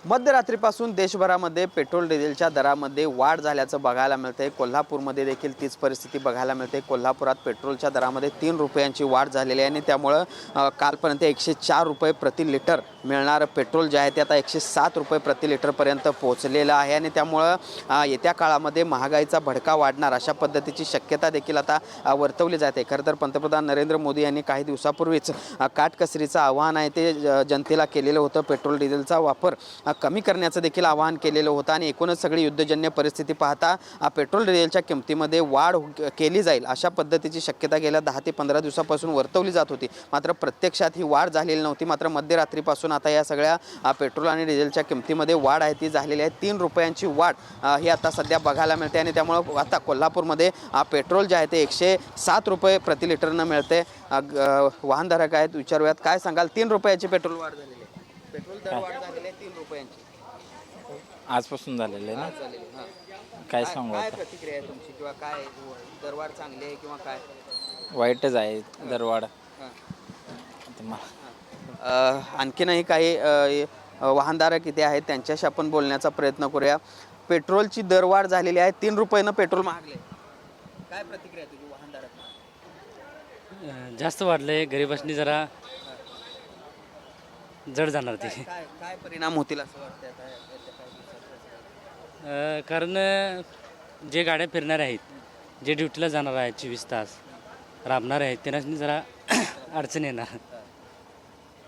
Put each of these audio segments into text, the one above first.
मध्यरात्रीपासून देशभरामध्ये पेट्रोल डिझेलच्या दरामध्ये वाढ झाल्याचं बघायला मिळते। कोल्हापूरमध्ये देखील तीच परिस्थिती बघायला मिळते। कोल्हापुरात पेट्रोलच्या दरामध्ये 3 रुपयांची वाढ झालेली आहे आणि त्यामुळे कालपर्यंत 104 रुपये प्रति लिटर मिळणारं पेट्रोल जे आहे ते आता 107 रुपये प्रति लिटरपर्यंत पोहोचलेलं आहे आणि त्यामुळे येत्या काळामध्ये महागाईचा भडका वाढणार अशा पद्धतीची शक्यता देखील आता वर्तवली जाते। खरं तर पंतप्रधान नरेंद्र मोदी यांनी काही दिवसापूर्वीच काटकसरीचं आवाहन आहे ते जनतेला केलेलं होतं। पेट्रोल डिझेलचा वापर कमी करण्याचं देखील आवाहन केलेलं होतं आणि एकूणच सगळी युद्धजन्य परिस्थिती पाहता पेट्रोल डिझेलच्या किमतीमध्ये वाढ केली जाईल अशा पद्धतीची शक्यता गेल्या 10 ते 15 दिवसापासून वर्तवली जात होती। मात्र प्रत्यक्षात ही वाढ झालेली नव्हती। मात्र मध्यरात्रीपासून आता या सगळ्या पेट्रोल आणि डिझेलच्या किमतीमध्ये वाढ आहे ती झालेली आहे। 3 रुपयांची वाढ ही आता सध्या बघायला मिळते आणि त्यामुळे आता कोल्हापूरमध्ये पेट्रोल जे आहे ते 107 रुपये प्रति लिटरनं मिळते। वाहनधारक आहेत, विचारूयात काय सांगाल? 3 रुपयाची पेट्रोल वाढ झालेली आहे, पेट्रोल दर वाढ झालेली आहे 3 रुपयांची आजपासून झालेलं आहे ना। काय सांगू काय आता, प्रतिक्रिया आहे तुमची किंवा काय दरवाढ चांगली आहे किंवा काय? वाईटच आहे दरवाढ। आणखीनही काही वाहनधारक इथे आहेत, त्यांच्याशी आपण बोलण्याचा प्रयत्न करूया। पेट्रोलची दरवाढ झालेली आहे, 3 रुपयानं पेट्रोल महागले, काय प्रतिक्रिया तुझी वाहनधारक? जास्त वाढलंय, गरिबांनी जरा जड जाणार ते। काय काय परिणाम होतील असं वाटतंय आता येत्या काही दिवसात? कारण जे गाड्या फिरणार आहेत, जे ड्युटीला जाणार आहेत 24 तास राबणार आहेत, त्यांना जरा अडचण येणार।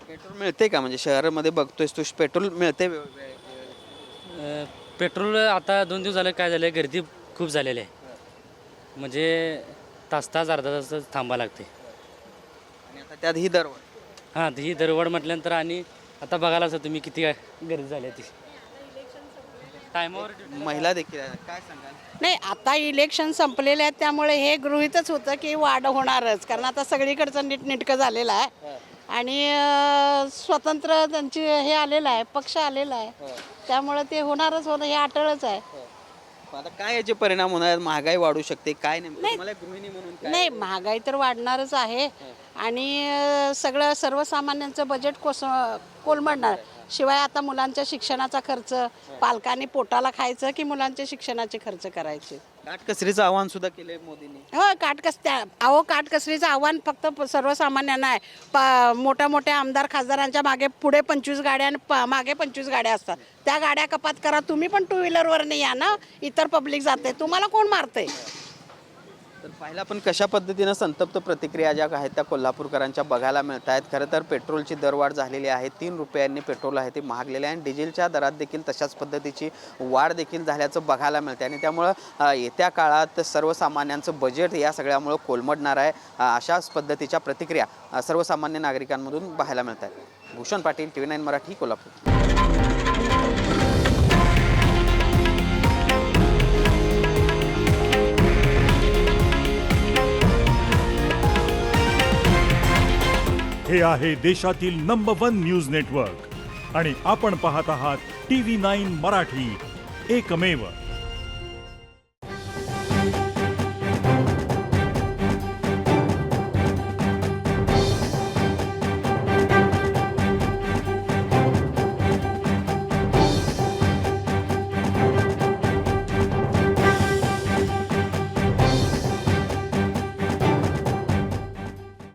पेट्रोल मिळते का? म्हणजे शहरामध्ये बघतोयस तू पेट्रोल मिळते? पेट्रोल आता 2 दिवस झालं काय झालं, गर्दी खूप झालेली आहे, म्हणजे तास अर्धा तास थांबा लागते आणि आता त्यात ही दरवाढ। हां, ही दरवाढ म्हटल्यानंतर आणि आता बघायला असं तुम्ही किती गर्दी झाली ती टायमावर महिला देखील आहेत, काय सांगाल? नाही, आता इलेक्शन संपलेले आहेत त्यामुळे हे गृहीतच होतं की वाढ होणारच, कारण आता सगळीकडचं नीटनेटकं झालेलं आहे आणि स्वतंत्र त्यांची हे आलेलं आहे, पक्ष आलेला आहे, त्यामुळे ते होणारच हे अटळच आहे। आता काय याचे परिणाम होणार आहेत? महागाई वाढू शकते काय? तुम्हाला गृहिणी म्हणून काय? नाही, महागाई तर वाढणारच आहे आणि सगळं सर्वसामान्यांचं बजेट कोलमडणार। शिवाय आता मुलांच्या शिक्षणाचा खर्च, पालकांनी पोटाला खायचं की मुलांच्या शिक्षणाचे खर्च करायचे? काटकसरीचं आवाहन सुद्धा केलंय मोदींनी। हो, काटकसरीचं आव्हान फक्त सर्वसामान्यांना आहे। मोठ्या मोठ्या आमदार खासदारांच्या मागे पुढे 25 गाड्या आणि मागे 25 गाड्या असतात, त्या गाड्या कपात करा। तुम्ही पण 2 व्हीलरवर नाही या ना, इतर पब्लिक जाते, तुम्हाला कोण मारते? तर पाहिला पण कशा पद्धतीनं संतप्त प्रतिक्रिया ज्या आहेत त्या कोल्हापूरकरांच्या बघायला मिळत आहेत। खरं तर पेट्रोलची दरवाढ झालेली आहे, 3 रुपयांनी पेट्रोल आहे ते महागलेले आहे आणि डिझेलच्या दरात देखील तशाच पद्धतीची वाढ देखील झाल्याचं बघायला मिळते आणि त्यामुळं येत्या काळात सर्वसामान्यांचं बजेट या सगळ्यामुळं कोलमडणार आहे अशाच पद्धतीच्या प्रतिक्रिया सर्वसामान्य नागरिकांमधून पाहायला मिळत आहेत। भूषण पाटील, TV9 मराठी, कोल्हापूर। हे आहे देशातील नंबर 1 न्यूज नेटवर्क आणि आपण पाहत आहात TV9 मराठी, एकमेव।